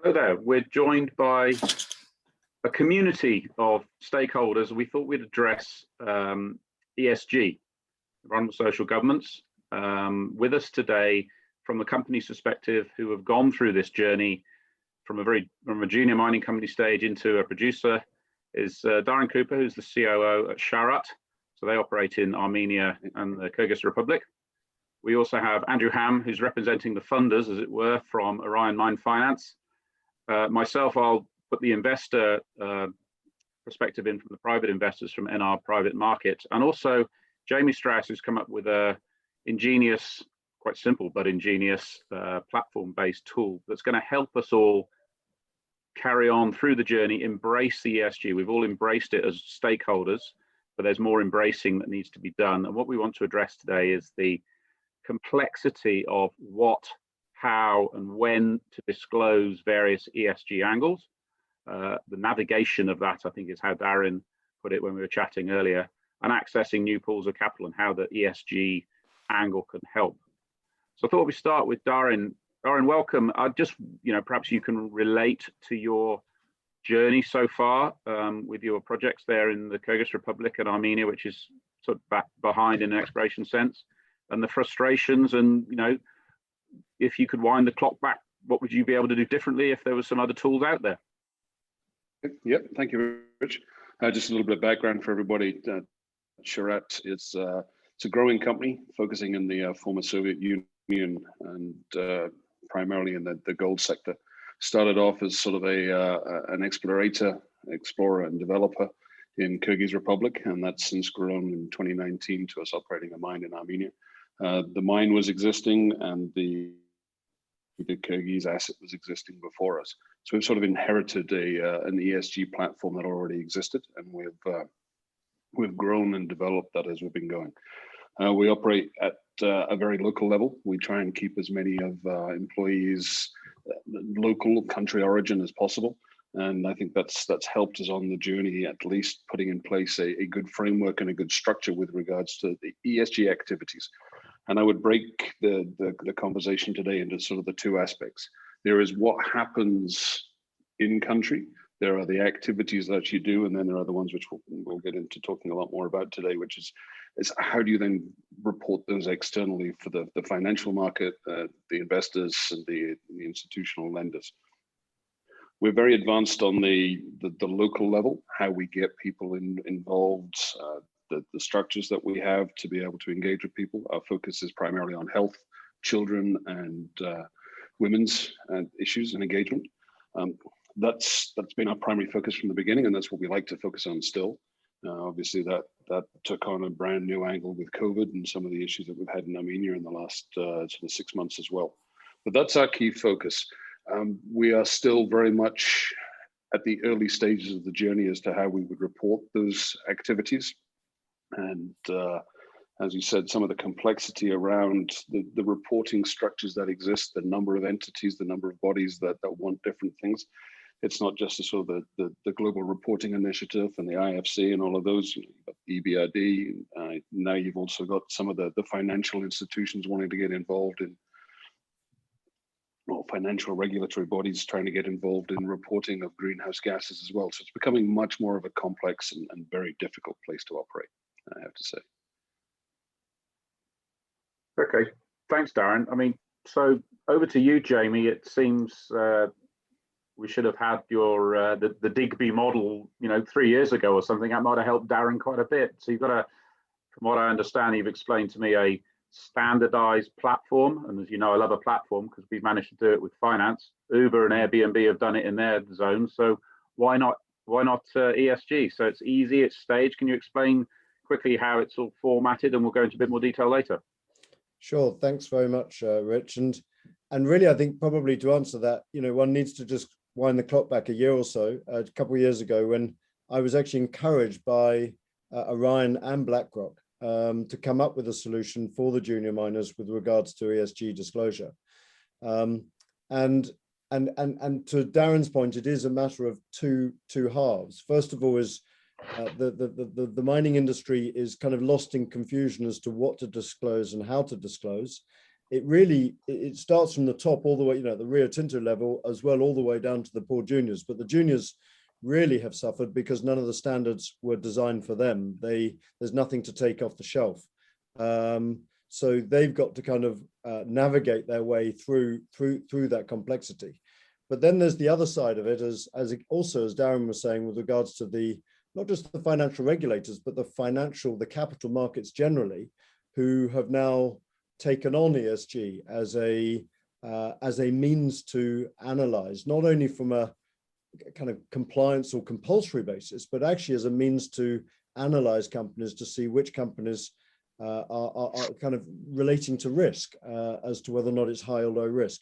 Hello there. We're joined by a community of stakeholders. We thought we'd address ESG, environmental social governance, with us today from the company's perspective, who have gone through this journey from a junior mining company stage into a producer, is Darren Cooper, who's the COO at Sharat. So they operate in Armenia and the Kyrgyz Republic. We also have Andrew Ham, who's representing the funders, as it were, from Orion Mine Finance. Myself, I'll put the investor perspective in from the private investors from NR Private Market, and also Jamie Strauss, who's come up with a ingenious, quite simple but ingenious platform-based tool that's going to help us all carry on through the journey, embrace the ESG. We've all embraced it as stakeholders, but there's more embracing that needs to be done. And what we want to address today is the complexity of what, how, and when to disclose various ESG angles. The navigation of that, I think, is how Darren put it when we were chatting earlier, and accessing new pools of capital and how the ESG angle can help. So I thought we'd start with Darren. Darren, welcome. Perhaps you can relate to your journey so far with your projects there in the Kyrgyz Republic and Armenia, which is sort of back behind in an exploration sense, and the frustrations, and if you could wind the clock back, what would you be able to do differently if there was some other tools out there? Yep, thank you, Rich. Just a little bit of background for everybody. Sharat is it's a growing company focusing in the former Soviet Union and primarily in the gold sector. Started off as sort of an explorer and developer in Kyrgyz Republic, and that's since grown in 2019 to us operating a mine in Armenia. The mine was existing and the Kyrgyz asset was existing before us. So we've sort of inherited an ESG platform that already existed, and we've grown and developed that as we've been going. We operate at a very local level. We try and keep as many of our employees local country origin as possible. And I think that's helped us on the journey, at least putting in place a good framework and a good structure with regards to the ESG activities. And I would break the conversation today into sort of the two aspects. There is what happens in country. There are the activities that you do, and then there are the ones which we'll get into talking a lot more about today, which is how do you then report those externally for the financial market, the investors, and the institutional lenders. We're very advanced on the local level, how we get people involved, the structures that we have to be able to engage with people. Our focus is primarily on health, children, and women's issues and engagement. That's been our primary focus from the beginning, and that's what we like to focus on still. Obviously, that took on a brand new angle with COVID and some of the issues that we've had in Armenia in the last sort of 6 months as well. But that's our key focus. We are still very much at the early stages of the journey as to how we would report those activities. And as you said, some of the complexity around the reporting structures that exist, the number of entities, the number of bodies that want different things. It's not just a sort of the Global Reporting Initiative and the IFC and all of those, EBRD. Now you've also got some of the financial institutions wanting to get involved in, or financial regulatory bodies trying to get involved in reporting of greenhouse gases as well. So it's becoming much more of a complex and very difficult place to operate, I have to say. Okay, thanks, Darren. I mean, so over to you, Jamie. It seems we should have had your the Digby model, 3 years ago or something. That might have helped Darren quite a bit. So you've got from what I understand, you've explained to me a standardized platform, and as you know, I love a platform because we've managed to do it with finance. Uber and Airbnb have done it in their zone, so why not ESG? So it's easy, it's staged. Can you explain quickly how it's all formatted, and we'll go into a bit more detail later? Sure, thanks very much, Rich. And really, I think probably to answer that, one needs to just wind the clock back a year or so, a couple of years ago, when I was actually encouraged by Orion and BlackRock to come up with a solution for the junior miners with regards to ESG disclosure. And to Darren's point, it is a matter of two halves. First of all, is the mining industry is kind of lost in confusion as to what to disclose and how to disclose. it really, it starts from the top all the way, the Rio Tinto level as well, all the way down to the poor juniors. But the juniors really have suffered because none of the standards were designed for them. There's nothing to take off the shelf. So they've got to kind of navigate their way through that complexity. But then there's the other side of it, as Darren was saying, with regards to not just the financial regulators, but the capital markets generally, who have now taken on ESG as a means to analyze, not only from a kind of compliance or compulsory basis, but actually as a means to analyze companies to see which companies are kind of relating to risk as to whether or not it's high or low risk.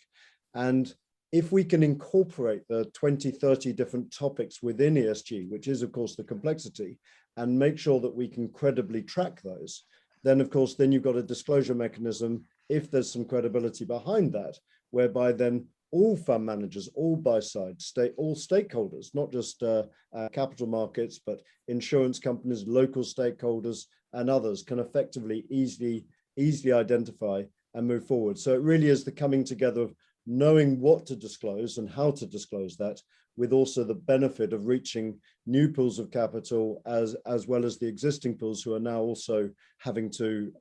And if we can incorporate the 20, 30 different topics within ESG, which is of course the complexity, and make sure that we can credibly track those, then of course, then you've got a disclosure mechanism, if there's some credibility behind that, whereby then all fund managers, all buy side, all stakeholders, not just capital markets, but insurance companies, local stakeholders, and others can effectively easily identify and move forward. So it really is the coming together of knowing what to disclose and how to disclose that, with also the benefit of reaching new pools of capital as well as the existing pools who are now also having to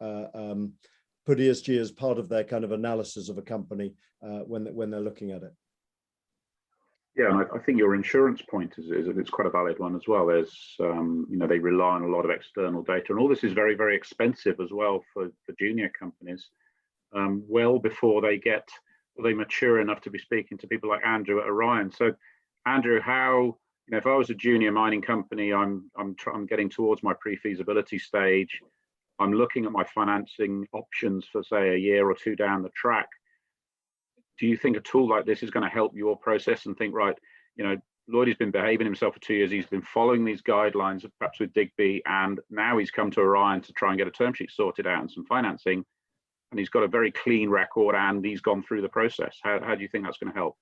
put ESG as part of their kind of analysis of a company when they're looking at it. Yeah, and I think your insurance point is quite a valid one as well. There's, they rely on a lot of external data, and all this is very, very expensive as well for junior companies. Well before they mature enough to be speaking to people like Andrew at Orion. So, Andrew, how, if I was a junior mining company, I'm getting towards my pre-feasibility stage. I'm looking at my financing options for, say, a year or two down the track. Do you think a tool like this is going to help your process and think, right, Lloyd has been behaving himself for 2 years. He's been following these guidelines, perhaps with Digby, and now he's come to Orion to try and get a term sheet sorted out and some financing. And he's got a very clean record and he's gone through the process. How do you think that's going to help?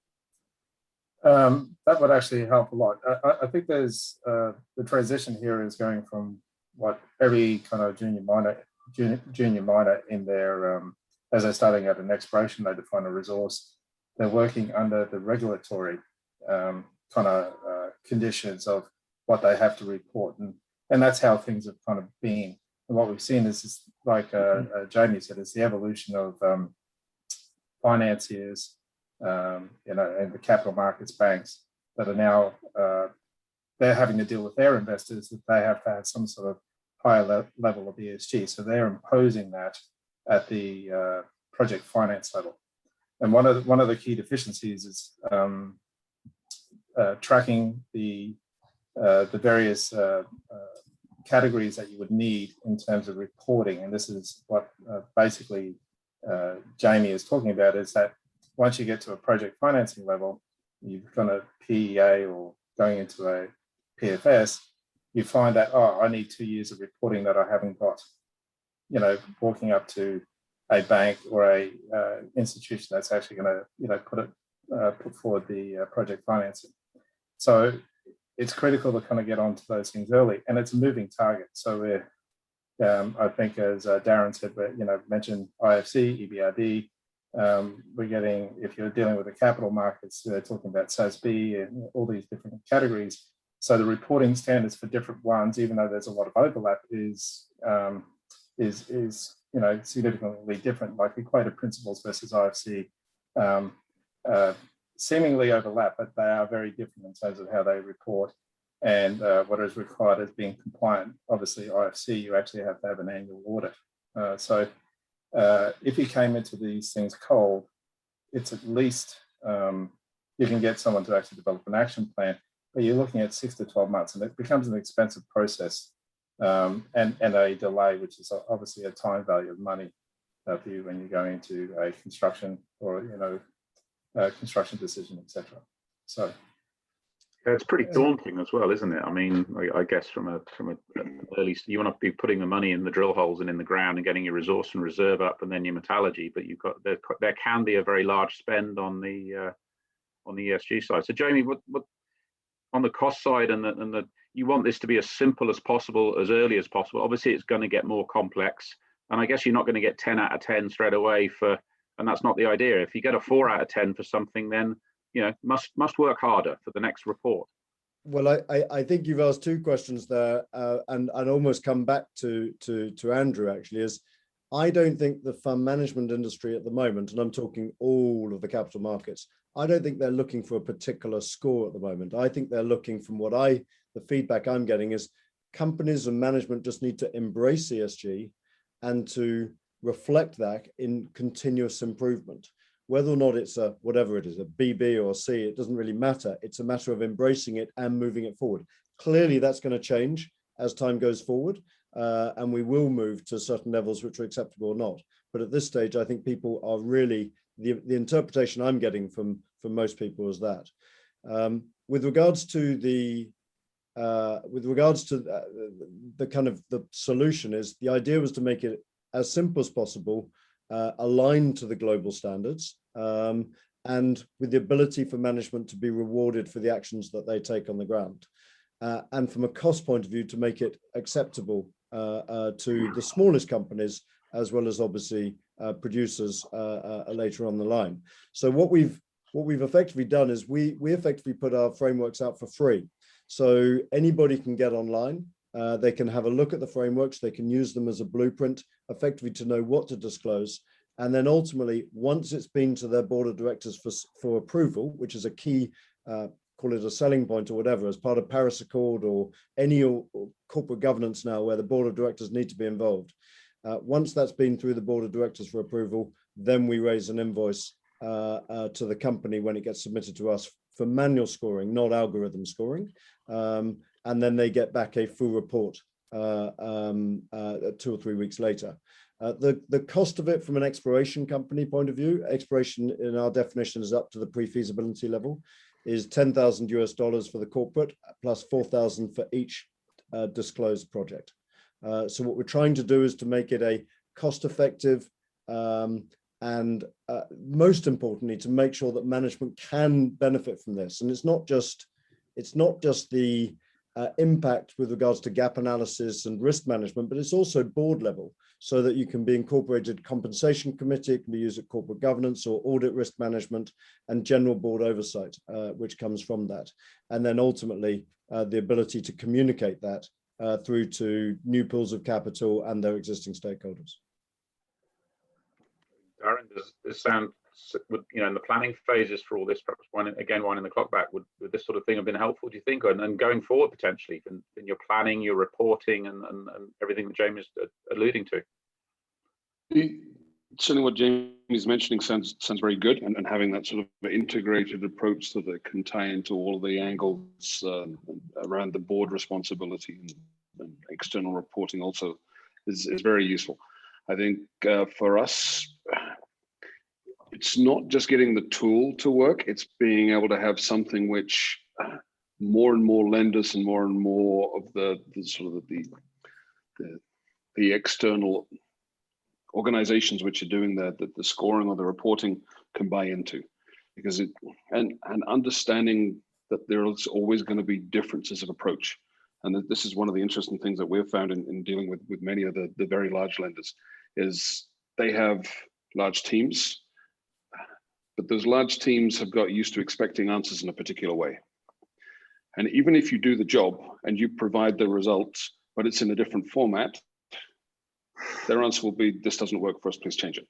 That would actually help a lot. I think there's the transition here is going from what every kind of junior miner in their as they're starting out an exploration, they define a resource. They're working under the regulatory kind of conditions of what they have to report, and that's how things have kind of been. And what we've seen is like Jamie said, it's the evolution of financiers, and the capital markets banks that are now they're having to deal with their investors, that they have to have some sort of higher level of ESG. So they're imposing that at the project finance level. And one of the key deficiencies is tracking the various categories that you would need in terms of reporting. And this is what basically Jamie is talking about, is that once you get to a project financing level, you've done a PEA or going into a PFS, you find that, I need 2 years of reporting that I haven't got. Walking up to a bank or a institution that's actually going to, put forward the project financing. So it's critical to kind of get onto those things early, and it's a moving target. So we're, I think, as Darren said, but mentioned IFC, EBRD. We're getting, if you're dealing with the capital markets, they're talking about SASB and all these different categories. So the reporting standards for different ones, even though there's a lot of overlap, is significantly different. Like Equator Principles versus IFC seemingly overlap, but they are very different in terms of how they report and what is required as being compliant. Obviously, IFC, you actually have to have an annual audit. So if you came into these things cold, it's at least you can get someone to actually develop an action plan, but you're looking at 6 to 12 months, and it becomes an expensive process and a delay, which is obviously a time value of money for you when you're going into a construction or construction decision, etc. So it's pretty daunting as well, isn't it? I mean, I guess from an early, you want to be putting the money in the drill holes and in the ground and getting your resource and reserve up, and then your metallurgy. But you've got there can be a very large spend on the ESG side. So Jamie, what on the cost side and the you want this to be as simple as possible, as early as possible. Obviously, it's going to get more complex, and I guess you're not going to get 10 out of 10 straight away for and that's not the idea. If you get a 4 out of 10 for something, then must work harder for the next report. Well, I think you've asked two questions there, and almost come back to Andrew. Actually, is I don't think the fund management industry at the moment, and I'm talking all of the capital markets, I don't think they're looking for a particular score at the moment. I think they're looking, from the feedback I'm getting is companies and management just need to embrace ESG and to reflect that in continuous improvement. Whether or not it's whatever it is, a BB or a C, it doesn't really matter. It's a matter of embracing it and moving it forward. Clearly, that's going to change as time goes forward, and we will move to certain levels which are acceptable or not. But at this stage, I think people are really, the interpretation I'm getting from most people is that. With regards to the kind of the solution, is the idea was to make it as simple as possible, aligned to the global standards, and with the ability for management to be rewarded for the actions that they take on the ground. And from a cost point of view, to make it acceptable to the smallest companies, as well as obviously producers later on the line. So what we've effectively done is we effectively put our frameworks out for free. So anybody can get online. They can have a look at the frameworks. They can use them as a blueprint, effectively to know what to disclose. And then ultimately, once it's been to their board of directors for approval, which is a key, call it a selling point or whatever, as part of Paris Accord or any corporate governance now where the board of directors need to be involved. Once that's been through the board of directors for approval, then we raise an invoice to the company when it gets submitted to us for manual scoring, not algorithm scoring. And then they get back a full report 2 or 3 weeks later. The cost of it from an exploration company point of view, exploration in our definition is up to the pre-feasibility level, is $10,000 for the corporate, plus $4,000 for each disclosed project. So what we're trying to do is to make it a cost-effective and most importantly, to make sure that management can benefit from this. And it's not just the impact with regards to gap analysis and risk management, but it's also board level, so that you can be incorporated compensation committee, it can be used at corporate governance or audit risk management and general board oversight, which comes from that. And then ultimately the ability to communicate that through to new pools of capital and their existing stakeholders. Darren, does this sound, in the planning phases for all this, perhaps winding the clock back, would this sort of thing have been helpful, do you think? And going forward, potentially, in your planning, your reporting, and everything that Jamie is alluding to? Certainly what Jamie's mentioning sounds very good, and having that sort of integrated approach so that can tie into all of the angles around the board responsibility and external reporting also is very useful. I think for us, it's not just getting the tool to work, it's being able to have something which more and more lenders and more of the external organizations which are doing the scoring or the reporting can buy into, because and understanding that there's always going to be differences of approach. And that this is one of the interesting things that we've found in dealing with many of the very large lenders, is they have large teams, but those large teams have got used to expecting answers in a particular way. And even if you do the job and you provide the results, but it's in a different format, their answer will be, this doesn't work for us, please change it.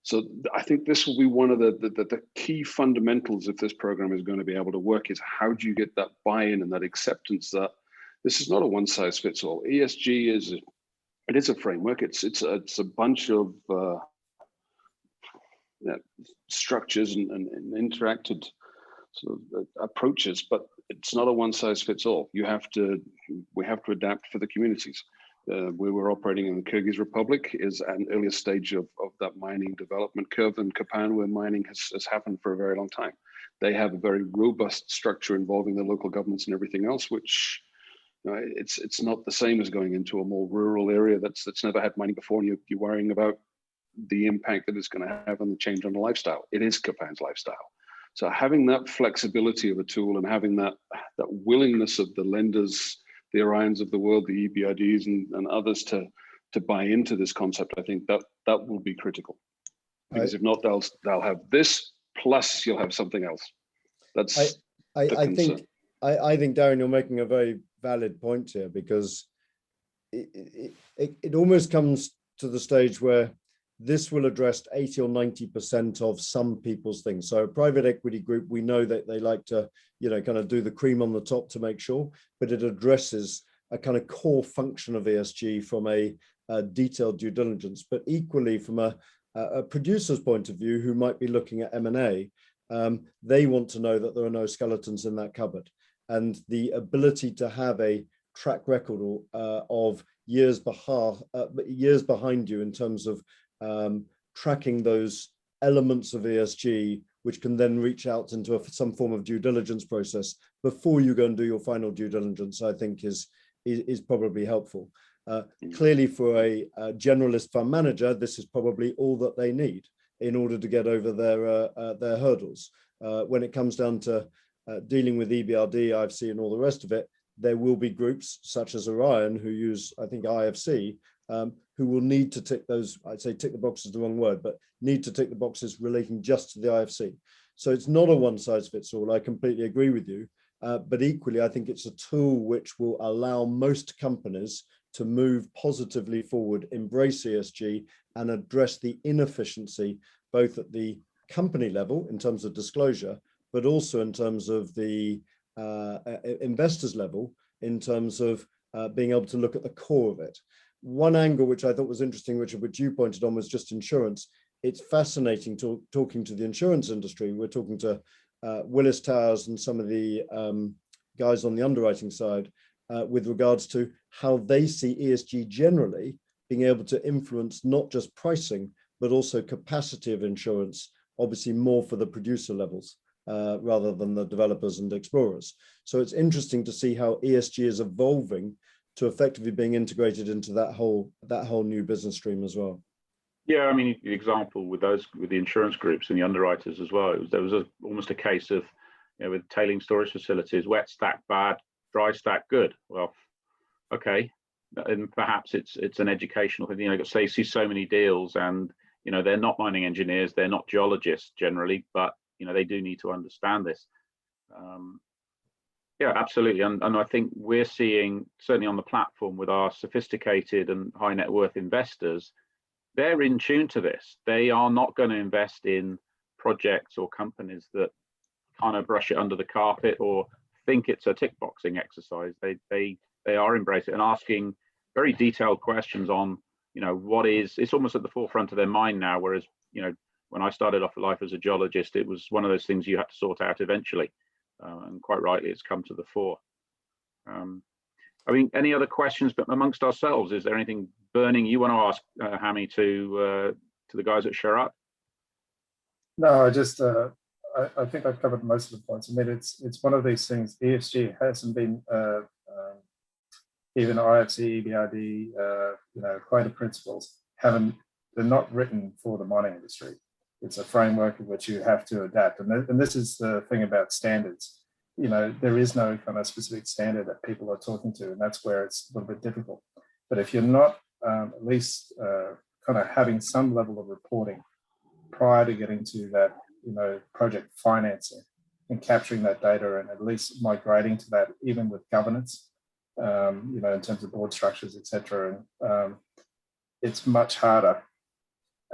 So I think this will be one of the key fundamentals if this program is going to be able to work, is how do you get that buy-in and that acceptance that this is not a one-size-fits-all. ESG is a framework. It's a bunch of structures and interacted sort of approaches, but it's not a one-size-fits-all. We have to adapt for the communities. We were operating in the Kyrgyz Republic, is an earlier stage of that mining development curve than Kapan, where mining has happened for a very long time. They have a very robust structure involving the local governments and everything else, which it's not the same as going into a more rural area that's never had mining before, and you're worrying about the impact that it's going to have on the change on the lifestyle. It is Kapan's lifestyle. So having that flexibility of a tool and having that willingness of the lenders, the Orions of the world, the EBRDs and others to buy into this concept, I think that will be critical. because if not, they'll have this plus you'll have something else. That's I think, Darren, you're making a very valid point here, because it almost comes to the stage where this will address 80 or 90% of some people's things. So a private equity group, we know that they like to, kind of do the cream on the top to make sure, but it addresses a kind of core function of ESG from a detailed due diligence. But equally, from a producer's point of view, who might be looking at M&A, they want to know that there are no skeletons in that cupboard. And the ability to have a track record of years behind you in terms of tracking those elements of ESG, which can then reach out into some form of due diligence process before you go and do your final due diligence, I think is probably helpful. Clearly, for a generalist fund manager, this is probably all that they need in order to get over their hurdles. When it comes down to dealing with EBRD, IFC, and all the rest of it, there will be groups such as Orion who use, I think, IFC, who will need to tick those, I'd say tick the boxes is the wrong word, but need to tick the boxes relating just to the IFC. So it's not a one size fits all. I completely agree with you. But equally, I think it's a tool which will allow most companies to move positively forward, embrace ESG, and address the inefficiency, both at the company level in terms of disclosure, but also in terms of the investors level, in terms of being able to look at the core of it. One angle which I thought was interesting, Richard, which you pointed on, was just insurance. It's fascinating talking to the insurance industry. We're talking to Willis Towers and some of the guys on the underwriting side with regards to how they see ESG generally being able to influence not just pricing, but also capacity of insurance, obviously more for the producer levels rather than the developers and explorers. So it's interesting to see how ESG is evolving to effectively being integrated into that whole new business stream as well. Yeah, I mean, the example with the insurance groups and the underwriters as well, there was almost a case of, with tailing storage facilities, wet stack bad, dry stack good. Well, okay, and perhaps it's an educational thing. They see so many deals, and they're not mining engineers, they're not geologists generally, but they do need to understand this. Yeah, absolutely, and I think we're seeing, certainly on the platform with our sophisticated and high net worth investors, they're in tune to this. They are not going to invest in projects or companies that kind of brush it under the carpet or think it's a tick boxing exercise. They are embracing it and asking very detailed questions on, it's almost at the forefront of their mind now. Whereas, when I started off life as a geologist, it was one of those things you had to sort out eventually. And quite rightly, it's come to the fore. I mean, any other questions? But amongst ourselves, is there anything burning you want to ask, Hami, to the guys at Chaarat? No, I think I've covered most of the points. I mean, it's one of these things. ESG hasn't been even IFC, EBRD, Equator Principles they're not written for the mining industry. It's a framework in which you have to adapt. And this is the thing about standards. There is no kind of specific standard that people are talking to, and that's where it's a little bit difficult. But if you're not at least kind of having some level of reporting prior to getting to that, project financing and capturing that data and at least migrating to that, even with governance, in terms of board structures, etc. And it's much harder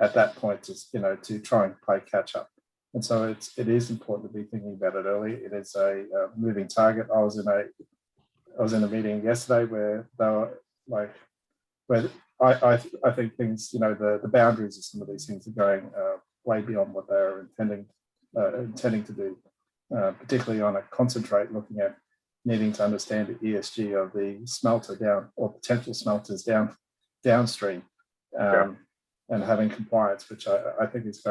at that point to try and play catch up. And so it is important to be thinking about it early. It is a moving target. I was in a meeting yesterday where they were like, where I think things, the boundaries of some of these things are going way beyond what they're intending to do, particularly on a concentrate, looking at needing to understand the ESG of the smelter down or potential smelters downstream. And having compliance, which I think is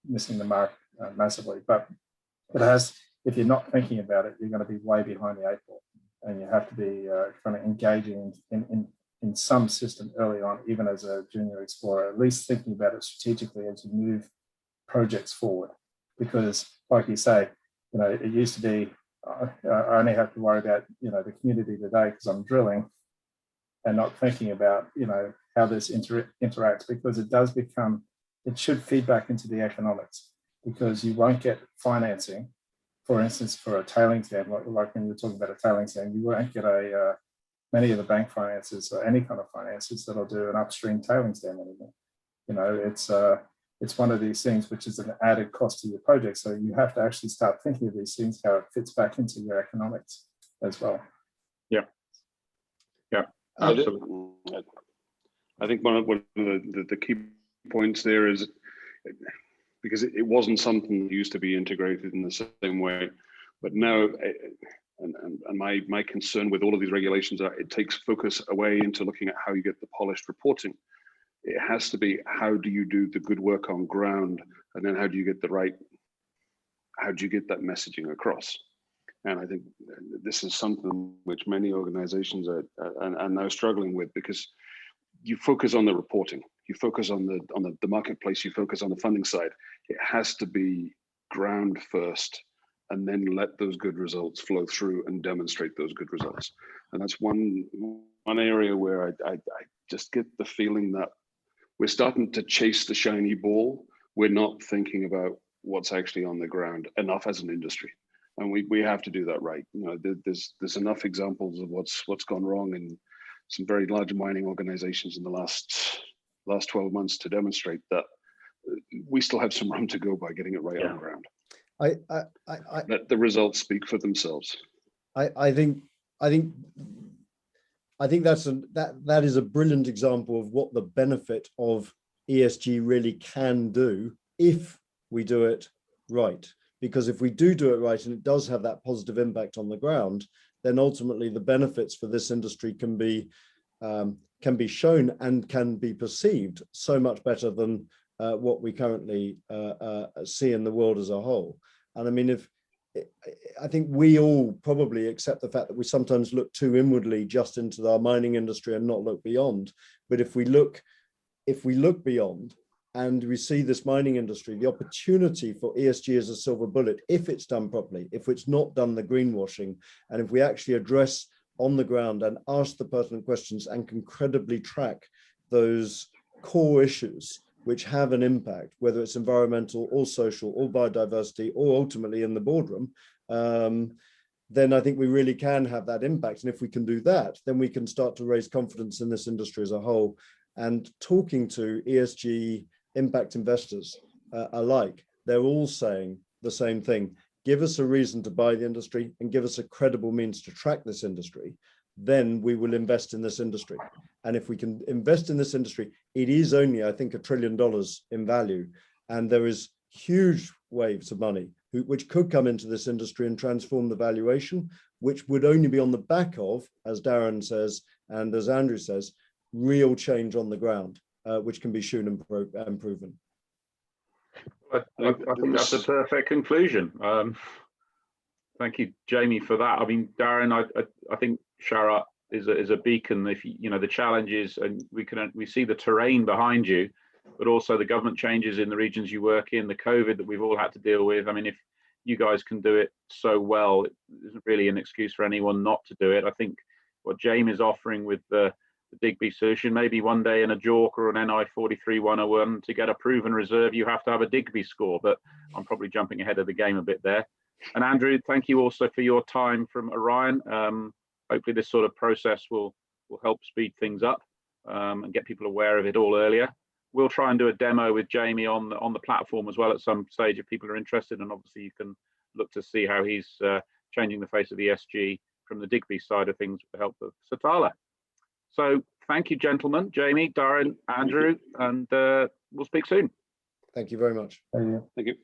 missing the mark massively. But if you're not thinking about it, you're going to be way behind the eight ball, and you have to be kind of engaging in some system early on, even as a junior explorer, at least thinking about it strategically as you move projects forward. Because, like you say, it used to be I only have to worry about the community today because I'm drilling, and not thinking about how this interacts, because it does become it should feed back into the economics, because you won't get financing, for instance, for a tailings dam, like when you're talking about a tailings dam, you won't get many of the bank finances or any kind of finances that'll do an upstream tailings dam anymore. You know, it's one of these things which is an added cost to your project. So you have to actually start thinking of these things, how it fits back into your economics as well. Yeah. Absolutely. I think one of the key points there is, because it wasn't something that used to be integrated in the same way, but now, and my concern with all of these regulations are it takes focus away into looking at how you get the polished reporting. It has to be, how do you do the good work on ground, and then how do you get that messaging across? And I think this is something which many organizations are now struggling with, because you focus on the reporting, you focus on the marketplace, you focus on the funding side. It has to be ground first, and then let those good results flow through and demonstrate those good results. And that's one area where I just get the feeling that we're starting to chase the shiny ball. We're not thinking about what's actually on the ground enough as an industry. And we have to do that right. You know, there's enough examples of what's gone wrong in some very large mining organizations in the last 12 months to demonstrate that we still have some room to go by getting it right on the ground. Let the results speak for themselves. I think that is a brilliant example of what the benefit of ESG really can do if we do it right. Because if we do it right, and it does have that positive impact on the ground, then ultimately the benefits for this industry can be shown and can be perceived so much better than what we currently see in the world as a whole. And I mean, I think we all probably accept the fact that we sometimes look too inwardly just into our mining industry and not look beyond. But if we look beyond, and we see this mining industry, the opportunity for ESG as a silver bullet, if it's done properly, if it's not done the greenwashing, and if we actually address on the ground and ask the pertinent questions and can credibly track those core issues which have an impact, whether it's environmental or social or biodiversity or ultimately in the boardroom, then I think we really can have that impact. And if we can do that, then we can start to raise confidence in this industry as a whole. And talking to ESG impact investors alike, they're all saying the same thing. Give us a reason to buy the industry and give us a credible means to track this industry, then we will invest in this industry. And if we can invest in this industry, it is only, I think, $1 trillion in value. And there is huge waves of money which could come into this industry and transform the valuation, which would only be on the back of, as Darren says, and as Andrew says, real change on the ground, which can be shown and proven. I think that's a perfect conclusion. Thank you, Jamie, for that. I mean, Darren, I think Sharat is a beacon. If you know the challenges, and we see the terrain behind you, but also the government changes in the regions you work in, the COVID that we've all had to deal with. I mean, if you guys can do it so well, it isn't really an excuse for anyone not to do it. I think what Jamie is offering with the Digby solution, maybe one day in a JORC or an NI 43-101 to get a proven reserve, you have to have a Digby score, but I'm probably jumping ahead of the game a bit there. And Andrew, thank you also for your time from Orion. Hopefully this sort of process will help speed things up and get people aware of it all earlier. We'll try and do a demo with Jamie on the platform as well at some stage if people are interested, and obviously you can look to see how he's changing the face of ESG from the Digby side of things with the help of Satala. So thank you, gentlemen, Jamie, Darren, Andrew, and we'll speak soon. Thank you very much. Thank you. Thank you.